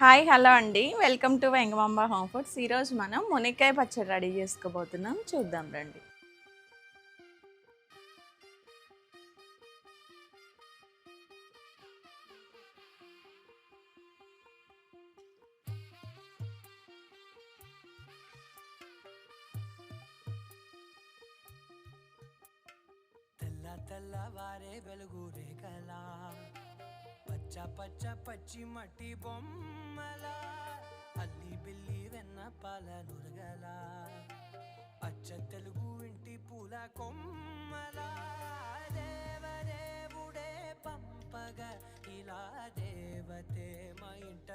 Hi hello అండి. Welcome to Vengamamba home foods. ఈరోజు మనం మునక్కాయ పచ్చడి రెడీ చేసుకోబోతున్నాం. చూద్దాం రండి. తెల్లవారే వెలుగు రేఖలా పచ్చ పచ్చ పచ్చి మట్టి బొమ్మల అల్లి బిల్లి వెన్న పాల నురగల అచ్చ తెలుగు ఇంటి పూల కొమ్మల దేవదేవుడే పంపగా ఇలా దేవతే మా ఇంట